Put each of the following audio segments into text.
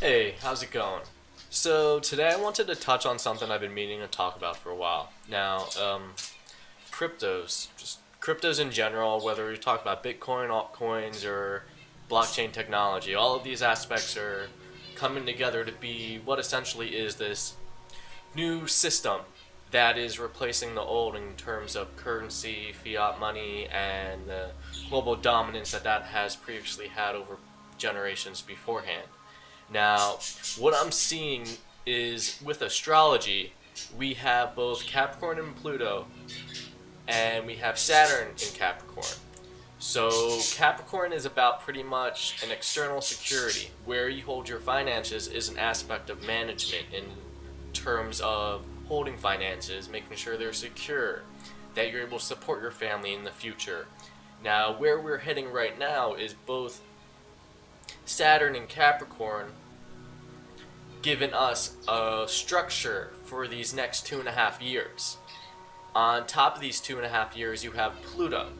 Hey, how's it going? So today I wanted to touch on something I've been meaning to talk about for a while. Now, cryptos, just cryptos in general, whether we talk about Bitcoin, altcoins, or blockchain technology, all of these aspects are coming together to be what essentially is this new system that is replacing the old in terms of currency, fiat money, and the global dominance that has previously had over generations beforehand. Now, what I'm seeing is with astrology, we have both Capricorn and Pluto, and we have Saturn in Capricorn. So, Capricorn is about pretty much an external security. Where you hold your finances is an aspect of management in terms of holding finances, making sure they're secure, that you're able to support your family in the future. Now, where we're heading right now is both Saturn and Capricorn giving us a structure for these next 2.5 years. On top of these 2.5 years, you have Pluto.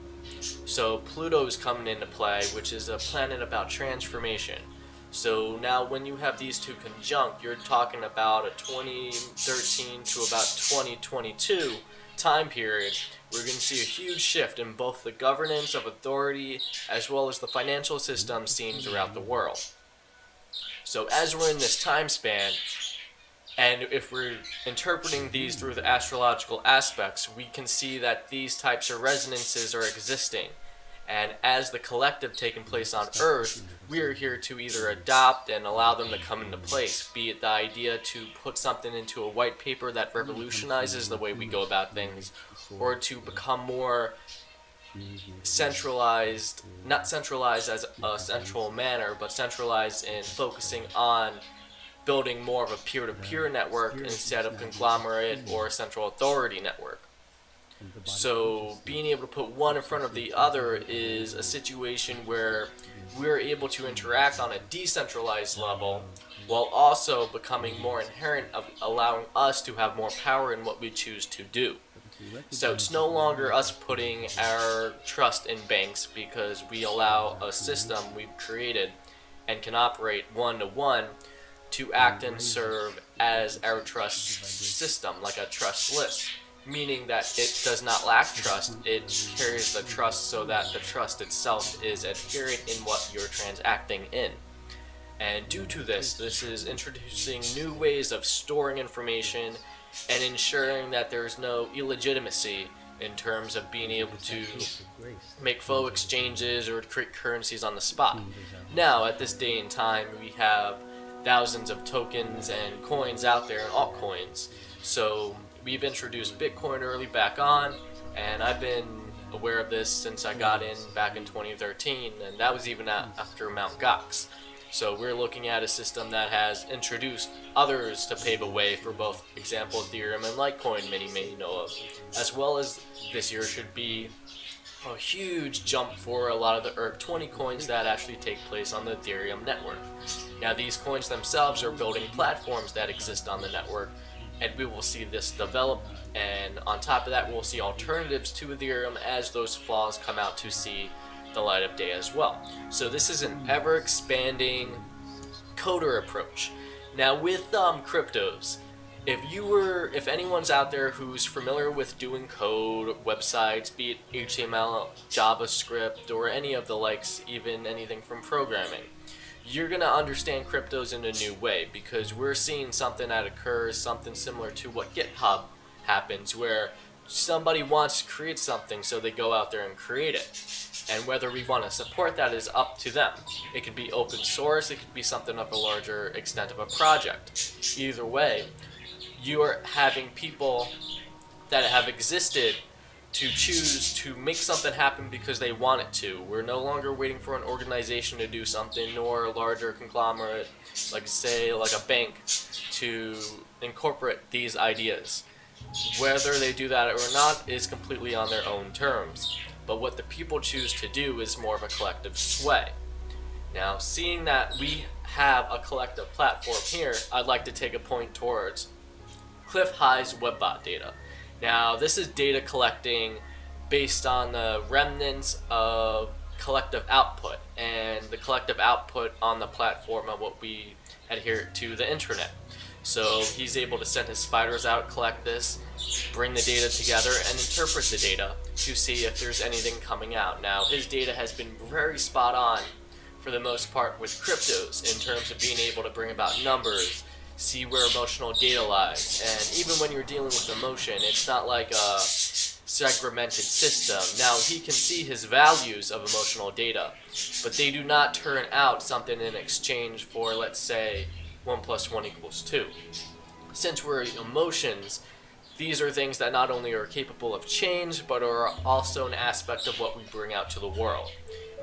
So Pluto is coming into play, which is a planet about transformation. So now when you have these two conjunct, you're talking about a 2013 to about 2022 time period. We're going to see a huge shift in both the governance of authority as well as the financial system seen throughout the world. So as we're in this time span, and if we're interpreting these through the astrological aspects, we can see that these types of resonances are existing. And as the collective taking place on Earth, we are here to either adopt and allow them to come into place, be it the idea to put something into a white paper that revolutionizes the way we go about things, or to become more centralized, not centralized as a central manner, but centralized in focusing on building more of a peer-to-peer network instead of conglomerate or central authority network. So being able to put one in front of the other is a situation where we're able to interact on a decentralized level while also becoming more inherent of allowing us to have more power in what we choose to do. So it's no longer us putting our trust in banks because we allow a system we've created and can operate one-to-one to act and serve as our trust system, like a trust list. Meaning that it does not lack trust, it carries the trust so that the trust itself is adherent in what you're transacting in. And due to this is introducing new ways of storing information and ensuring that there's no illegitimacy in terms of being able to make faux exchanges or create currencies on the spot. Now, at this day and time, we have thousands of tokens and coins out there and altcoins. So we've introduced Bitcoin early back on, and I've been aware of this since I got in back in 2013, and that was even after Mt. Gox. So we're looking at a system that has introduced others to pave a way for both example Ethereum and Litecoin many may know of, as well as this year should be a huge jump for a lot of the ERC20 coins that actually take place on the Ethereum network. Now these coins themselves are building platforms that exist on the network, and we will see this develop, and on top of that we'll see alternatives to Ethereum as those flaws come out to see the light of day as well. So this is an ever expanding coder approach. Now with cryptos, if anyone's out there who's familiar with doing code, websites, be it HTML, JavaScript, or any of the likes, even anything from programming, you're going to understand cryptos in a new way, because we're seeing something that occurs, something similar to what GitHub happens, where somebody wants to create something, so they go out there and create it. And whether we want to support that is up to them. It could be open source, it could be something of a larger extent of a project. Either way, you are having people that have existed to choose to make something happen because they want it to. We're no longer waiting for an organization to do something, nor a larger conglomerate, like a bank, to incorporate these ideas. Whether they do that or not is completely on their own terms. But what the people choose to do is more of a collective sway. Now, seeing that we have a collective platform here, I'd like to take a point towards Cliff High's webbot data. Now, this is data collecting based on the remnants of collective output, and the collective output on the platform of what we adhere to, the internet. So he's able to send his spiders out, collect this, bring the data together, and interpret the data to see if there's anything coming out. Now, his data has been very spot on for the most part with cryptos in terms of being able to bring about numbers, see where emotional data lies. And even when you're dealing with emotion, it's not like a segmented system. Now, he can see his values of emotional data, but they do not turn out something in exchange for, let's say, 1 + 1 = 2. Since we're emotions, these are things that not only are capable of change, but are also an aspect of what we bring out to the world.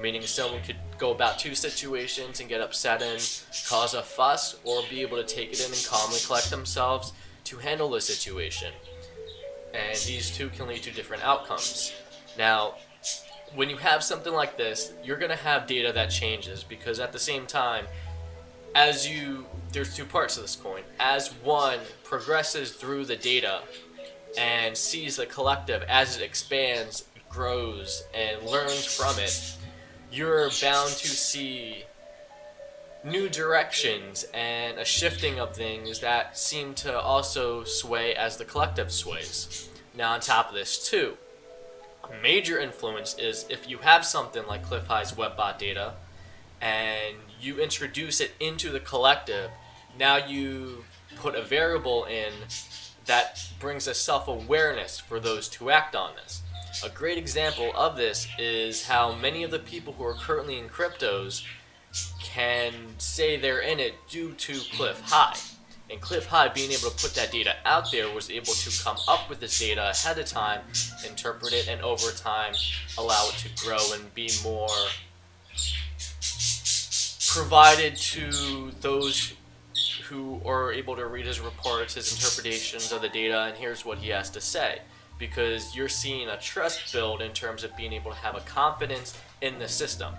Meaning someone could go about two situations and get upset and cause a fuss, or be able to take it in and calmly collect themselves to handle the situation. And these two can lead to different outcomes. Now, when you have something like this, you're going to have data that changes, because at the same time, there's two parts of this coin. As one progresses through the data and sees the collective as it expands, grows, and learns from it, you're bound to see new directions and a shifting of things that seem to also sway as the collective sways. Now, on top of this too, a major influence is if you have something like Cliff High's webbot data and you introduce it into the collective, now you put a variable in that brings a self-awareness for those to act on this. A great example of this is how many of the people who are currently in cryptos can say they're in it due to Cliff High. And Cliff High, being able to put that data out there, was able to come up with this data ahead of time, interpret it, and over time allow it to grow and be more provided to those who are able to read his reports, his interpretations of the data, and here's what he has to say. Because you're seeing a trust build in terms of being able to have a confidence in the system.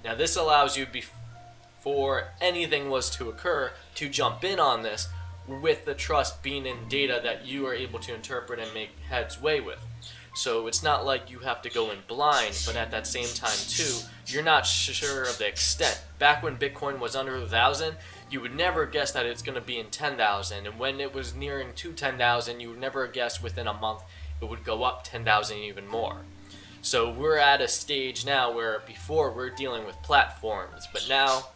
Now, this allows you, before anything was to occur, to jump in on this with the trust being in data that you are able to interpret and make headway with. So it's not like you have to go in blind, but at that same time too, you're not sure of the extent. Back when Bitcoin was under 1,000, you would never guess that it's going to be in 10,000, and when it was nearing to 10,000, you would never guess within a month it would go up 10,000 even more. So we're at a stage now where before we're dealing with platforms, but now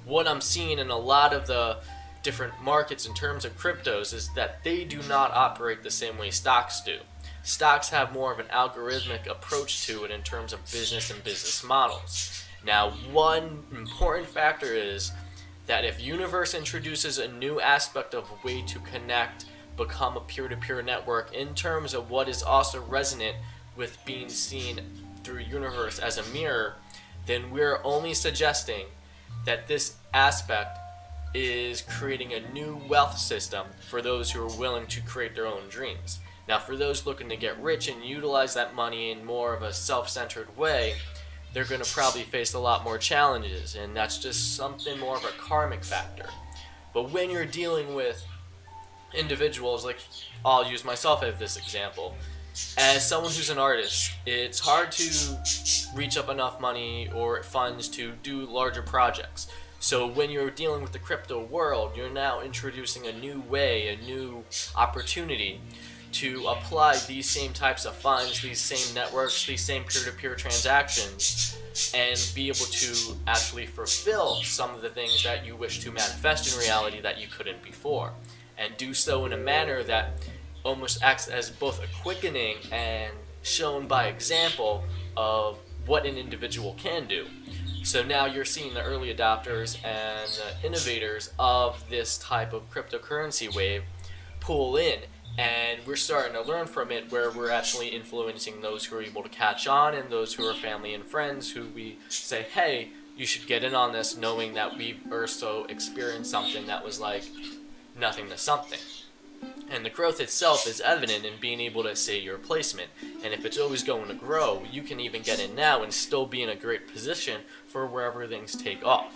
what I'm seeing in a lot of the different markets in terms of cryptos is that they do not operate the same way stocks do. Stocks have more of an algorithmic approach to it in terms of business and business models. Now, one important factor is that if Universe introduces a new aspect of a way to connect, become a peer-to-peer network in terms of what is also resonant with being seen through Universe as a mirror, then we're only suggesting that this aspect is creating a new wealth system for those who are willing to create their own dreams. Now, for those looking to get rich and utilize that money in more of a self-centered way, they're going to probably face a lot more challenges, and that's just something more of a karmic factor. But when you're dealing with individuals, like I'll use myself as this example, as someone who's an artist, it's hard to reach up enough money or funds to do larger projects. So when you're dealing with the crypto world, you're now introducing a new way, a new opportunity to apply these same types of funds, these same networks, these same peer-to-peer transactions, and be able to actually fulfill some of the things that you wish to manifest in reality that you couldn't before. And do so in a manner that almost acts as both a quickening and shown by example of what an individual can do. So now you're seeing the early adopters and the innovators of this type of cryptocurrency wave pull in, and we're starting to learn from it, where we're actually influencing those who are able to catch on and those who are family and friends who we say, hey, you should get in on this, knowing that we've also experienced something that was like nothing to something. And the growth itself is evident in being able to say your placement. And if it's always going to grow, you can even get in now and still be in a great position for wherever things take off.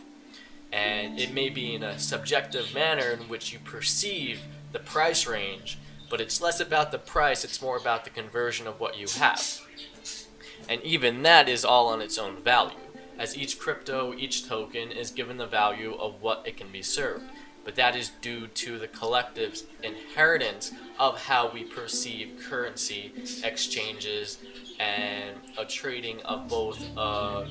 And it may be in a subjective manner in which you perceive the price range, but it's less about the price, it's more about the conversion of what you have. And even that is all on its own value, as each crypto, each token is given the value of what it can be served. But that is due to the collective's inheritance of how we perceive currency, exchanges, and a trading of both a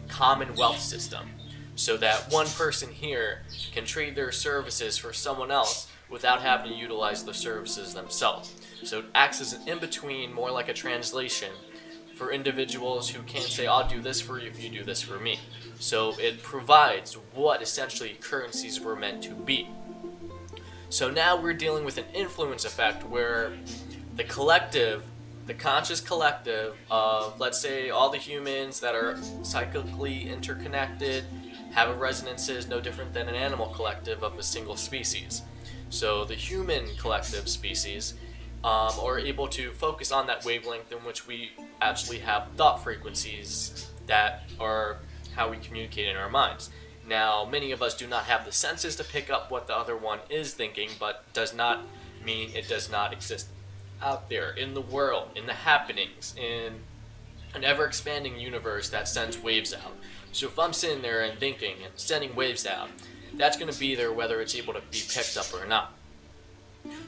common wealth system. So that one person here can trade their services for someone else without having to utilize the services themselves. So it acts as an in-between, more like a translation for individuals who can't say, I'll do this for you if you do this for me. So it provides what essentially currencies were meant to be. So now we're dealing with an influence effect where the collective, the conscious collective of, let's say, all the humans that are cyclically interconnected, have a resonances no different than an animal collective of a single species. So the human collective species are able to focus on that wavelength in which we actually have thought frequencies that are how we communicate in our minds. Now, many of us do not have the senses to pick up what the other one is thinking, but does not mean it does not exist out there in the world, in the happenings, in an ever-expanding universe that sends waves out. So if I'm sitting there and thinking and sending waves out, that's going to be there whether it's able to be picked up or not.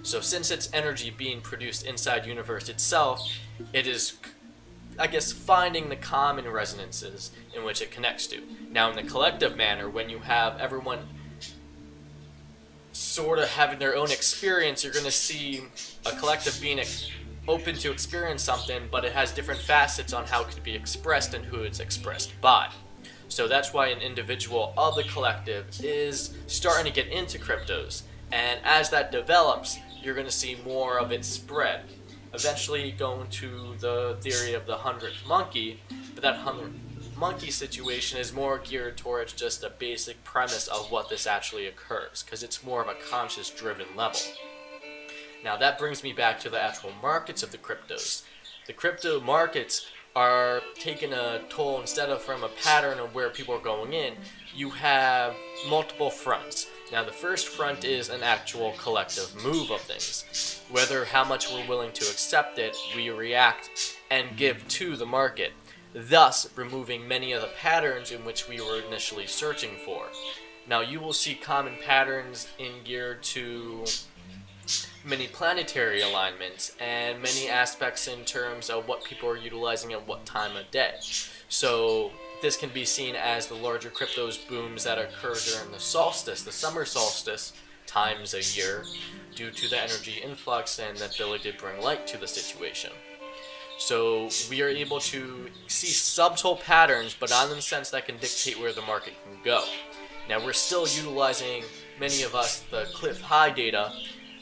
So since it's energy being produced inside universe itself, it is, I guess, finding the common resonances in which it connects to. Now in the collective manner, when you have everyone sort of having their own experience, you're going to see a collective being open to experience something, but it has different facets on how it could be expressed and who it's expressed by. So that's why an individual of the collective is starting to get into cryptos. And as that develops, you're going to see more of it spread. Eventually going to the theory of the 100th monkey, but that 100th monkey situation is more geared towards just a basic premise of what this actually occurs, because it's more of a conscious driven level. Now that brings me back to the actual markets of the cryptos. The crypto markets are taking a toll. Instead of from a pattern of where people are going in, you have multiple fronts. Now the first front is an actual collective move of things. Whether how much we're willing to accept it, we react and give to the market, thus removing many of the patterns in which we were initially searching for. Now you will see common patterns in gear to many planetary alignments and many aspects in terms of what people are utilizing at what time of day. So this can be seen as the larger cryptos booms that occur during the solstice, the summer solstice times a year, due to the energy influx and the ability to bring light to the situation. So we are able to see subtle patterns, but not in the sense that can dictate where the market can go. Now we're still utilizing, many of us, the cliff high data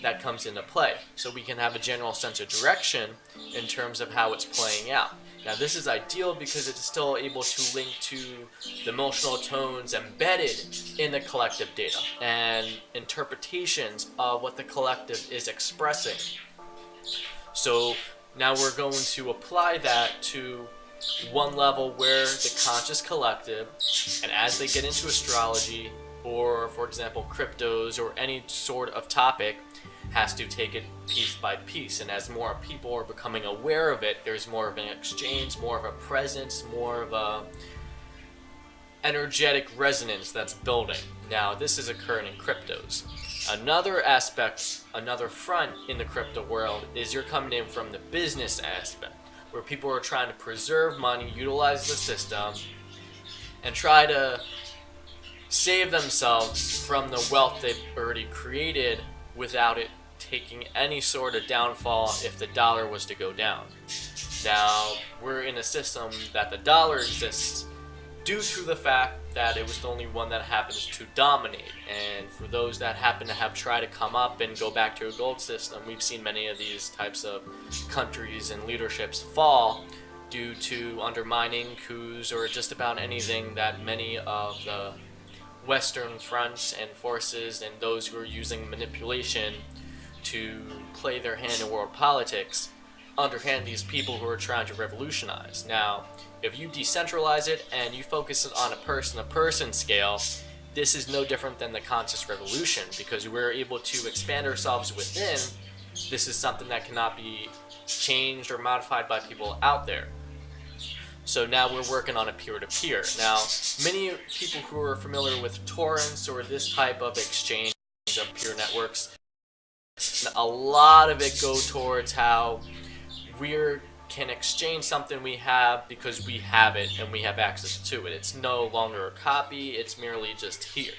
that comes into play, so we can have a general sense of direction in terms of how it's playing out. Now this is ideal because it's still able to link to the emotional tones embedded in the collective data and interpretations of what the collective is expressing. So now we're going to apply that to one level where the conscious collective, and as they get into astrology or, for example, cryptos or any sort of topic, has to take it piece by piece. And as more people are becoming aware of it, there's more of an exchange, more of a presence, more of a energetic resonance that's building. Now this is occurring in cryptos. Another aspect, another front in the crypto world is you're coming in from the business aspect, where people are trying to preserve money, utilize the system, and try to save themselves from the wealth they've already created without it taking any sort of downfall if the dollar was to go down. Now, we're in a system that the dollar exists due to the fact that it was the only one that happens to dominate. And for those that happen to have tried to come up and go back to a gold system, we've seen many of these types of countries and leaderships fall due to undermining, coups, or just about anything that many of the Western fronts and forces and those who are using manipulation to play their hand in world politics underhand these people who are trying to revolutionize. Now, if you decentralize it and you focus it on a person-to-person scale, this is no different than the conscious revolution, because we're able to expand ourselves within. This is something that cannot be changed or modified by people out there. So now we're working on a peer-to-peer. Now, many people who are familiar with torrents or this type of exchange of peer networks, a lot of it go towards how we can exchange something we have because we have it and we have access to it. It's no longer a copy, it's merely just here.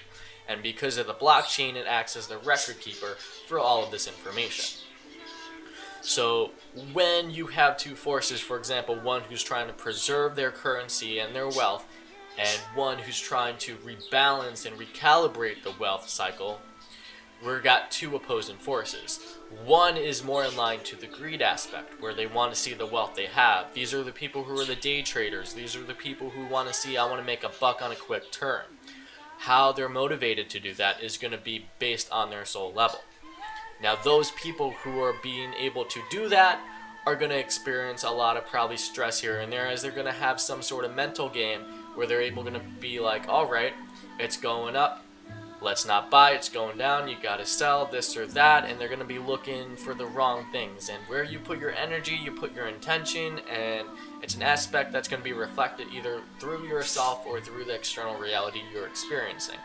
And because of the blockchain, it acts as the record keeper for all of this information. So when you have two forces, for example, one who's trying to preserve their currency and their wealth, and one who's trying to rebalance and recalibrate the wealth cycle, we've got two opposing forces. One is more in line to the greed aspect, where they want to see the wealth they have. These are the people who are the day traders. These are the people who want to see, I want to make a buck on a quick turn. How they're motivated to do that is going to be based on their soul level. Now, those people who are being able to do that are going to experience a lot of probably stress here and there, as they're going to have some sort of mental game where they're able to be like, all right, it's going up, let's not buy, it's going down, you got to sell this or that, and they're going to be looking for the wrong things. And where you put your energy, you put your intention, and it's an aspect that's going to be reflected either through yourself or through the external reality you're experiencing.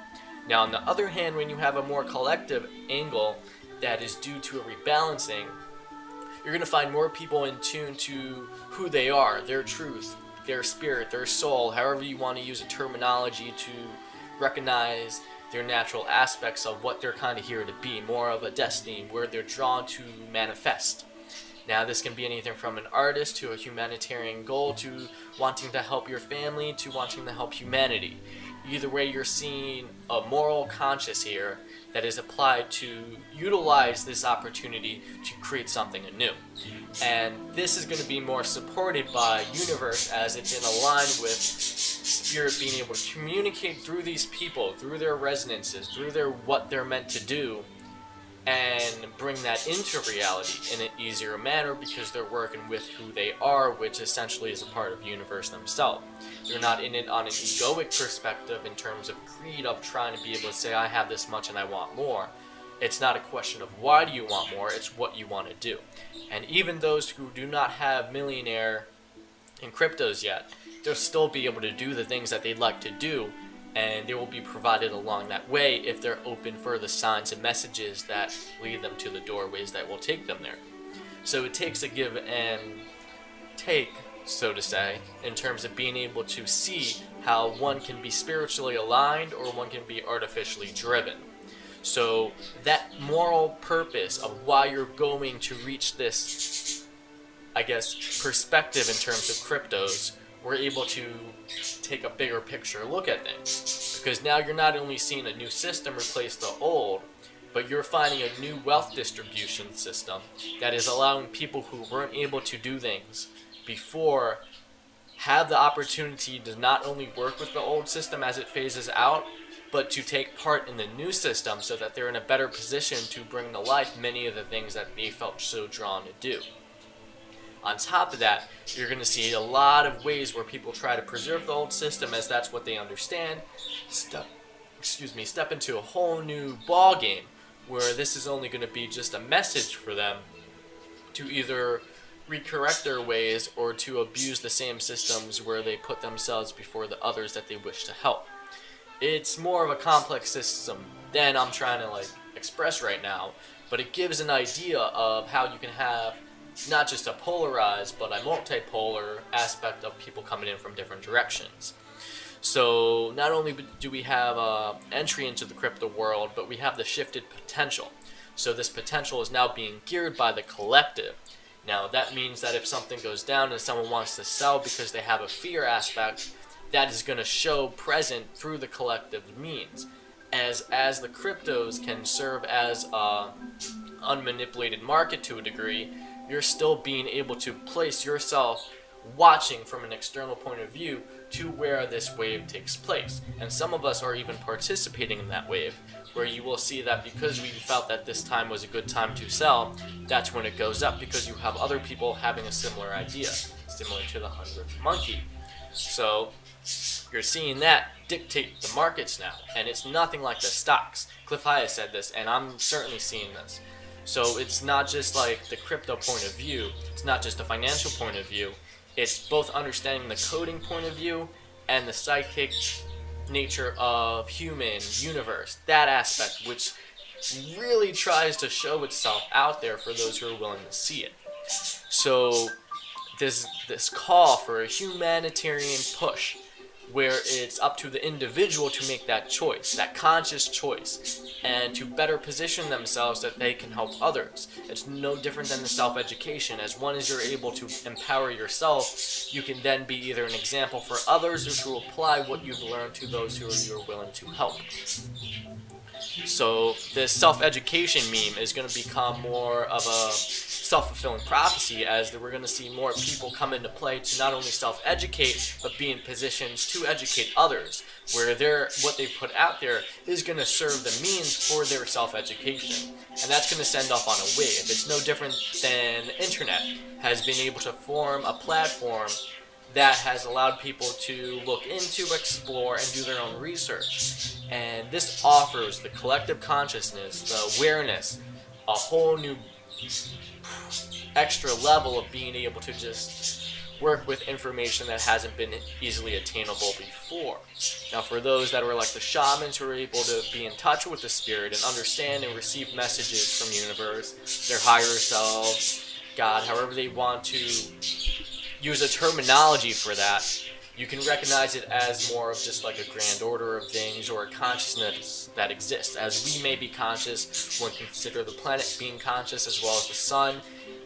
Now, on the other hand, when you have a more collective angle that is due to a rebalancing, you're going to find more people in tune to who they are, their truth, their spirit, their soul, however you want to use a terminology to recognize their natural aspects of what they're kind of here to be, more of a destiny where they're drawn to manifest. Now, this can be anything from an artist to a humanitarian goal to wanting to help your family to wanting to help humanity. Either way, you're seeing a moral conscience here that is applied to utilize this opportunity to create something anew. And this is going to be more supported by universe, as it's in line with spirit being able to communicate through these people, through their resonances, through their what they're meant to do, and bring that into reality in an easier manner because they're working with who they are, which essentially is a part of the universe themselves. They're not in it on an egoic perspective in terms of greed of trying to be able to say, I have this much and I want more. It's not a question of why do you want more, it's what you want to do. And even those who do not have millionaire in cryptos yet, they'll still be able to do the things that they'd like to do, and they will be provided along that way if they're open for the signs and messages that lead them to the doorways that will take them there. So it takes a give and take, so to say, in terms of being able to see how one can be spiritually aligned or one can be artificially driven. So that moral purpose of why you're going to reach this, I guess, perspective in terms of cryptos, we're able to take a bigger picture look at things. Because now you're not only seeing a new system replace the old, but you're finding a new wealth distribution system that is allowing people who weren't able to do things before have the opportunity to not only work with the old system as it phases out, but to take part in the new system so that they're in a better position to bring to life many of the things that they felt so drawn to do. On top of that, you're going to see a lot of ways where people try to preserve the old system as that's what they understand. Step into a whole new ball game where this is only going to be just a message for them to either recorrect their ways or to abuse the same systems where they put themselves before the others that they wish to help. It's more of a complex system than I'm trying to express right now, but it gives an idea of how you can have not just a polarized, but a multipolar aspect of people coming in from different directions. So not only do we have entry into the crypto world, but we have the shifted potential. So this potential is now being geared by the collective. Now that means that if something goes down and someone wants to sell because they have a fear aspect, that is going to show present through the collective means. As the cryptos can serve as a unmanipulated market to a degree, you're still being able to place yourself watching from an external point of view to where this wave takes place. And some of us are even participating in that wave, where you will see that because we felt that this time was a good time to sell, that's when it goes up because you have other people having a similar idea, similar to the 100th monkey. So you're seeing that dictate the markets now, and it's nothing like the stocks. Cliff Hyatt said this, and I'm certainly seeing this. So it's not just like the crypto point of view, it's not just a financial point of view, it's both understanding the coding point of view and the psychic nature of human universe, that aspect which really tries to show itself out there for those who are willing to see it. So this call for a humanitarian push where it's up to the individual to make that choice, that conscious choice, and to better position themselves that they can help others. It's no different than the self-education. As one as you're able to empower yourself, you can then be either an example for others or to apply what you've learned to those who you're willing to help. So this self-education meme is going to become more of a self-fulfilling prophecy, as we're going to see more people come into play to not only self-educate but be in positions to educate others, where what they put out there is going to serve the means for their self-education, and that's going to send off on a wave. It's no different than the internet has been able to form a platform that has allowed people to look into, explore, and do their own research. And this offers the collective consciousness, the awareness, a whole new extra level of being able to just work with information that hasn't been easily attainable before. Now, for those that are like the shamans who are able to be in touch with the spirit and understand and receive messages from the universe, their higher selves, God, however they want to use a terminology for that, you can recognize it as more of just like a grand order of things or a consciousness that exists. As we may be conscious, one can consider the planet being conscious as well as the sun,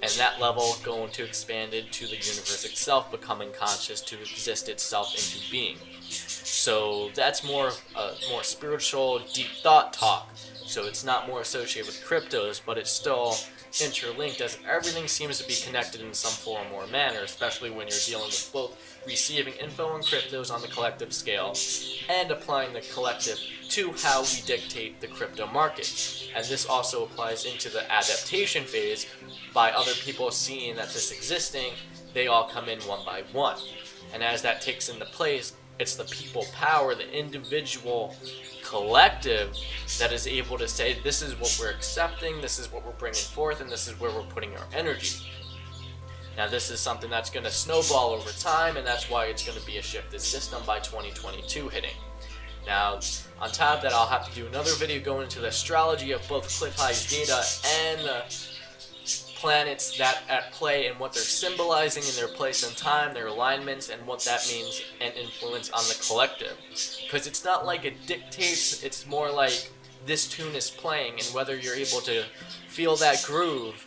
and that level going to expand into the universe itself, becoming conscious to exist itself into being. So that's more spiritual, deep thought talk. So it's not more associated with cryptos, but it's still interlinked, as everything seems to be connected in some form or manner, especially when you're dealing with both receiving info and cryptos on the collective scale and applying the collective to how we dictate the crypto market. And this also applies into the adaptation phase by other people seeing that this existing, they all come in one by one. And as that takes into place, it's the people power, the individual collective that is able to say, this is what we're accepting, this is what we're bringing forth, and this is where we're putting our energy. Now, this is something that's going to snowball over time, and that's why it's going to be a shifted system by 2022 hitting. Now, on top of that, I'll have to do another video going into the astrology of both Cliff High's data and the planets that at play and what they're symbolizing in their place and time, their alignments, and what that means and influence on the collective. Because it's not like it dictates, it's more like this tune is playing, and whether you're able to feel that groove,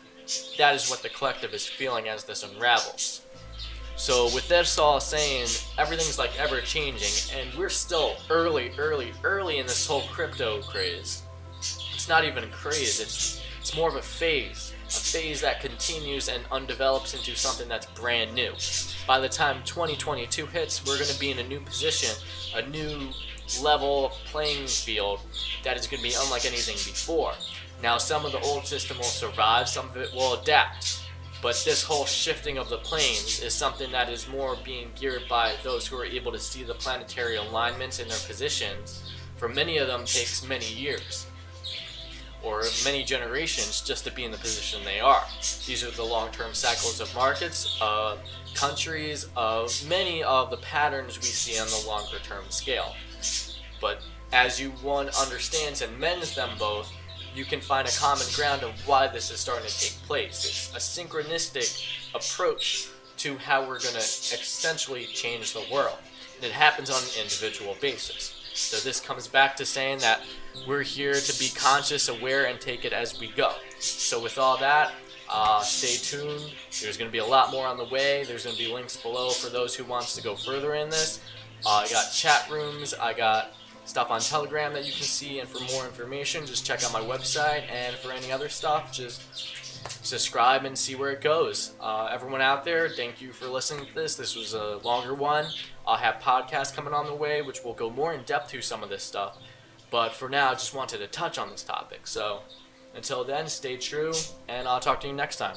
that is what the collective is feeling as this unravels. So with this all saying, everything's like ever changing, and we're still early in this whole crypto craze. It's not even a craze, it's more of a phase that continues and undevelops into something that's brand new. By the time 2022 hits, we're going to be in a new position, a new level playing field that is going to be unlike anything before. Now, some of the old system will survive, some of it will adapt, but this whole shifting of the planes is something that is more being geared by those who are able to see the planetary alignments in their positions. For many of them, takes many years or many generations just to be in the position they are. These are the long-term cycles of markets, of countries, of many of the patterns we see on the longer-term scale. But as one understands and mends them both, you can find a common ground of why this is starting to take place. It's a synchronistic approach to how we're going to essentially change the world. And it happens on an individual basis. So this comes back to saying that we're here to be conscious, aware, and take it as we go. So with all that, stay tuned. There's going to be a lot more on the way. There's going to be links below for those who wants to go further in this. I got chat rooms. I got stuff on Telegram that you can see, and for more information, just check out my website, and for any other stuff, just subscribe and see where it goes. Everyone out there, thank you for listening to this. This was a longer one. I'll have podcasts coming on the way, which will go more in depth to some of this stuff. But for now, I just wanted to touch on this topic. So until then, stay true, and I'll talk to you next time.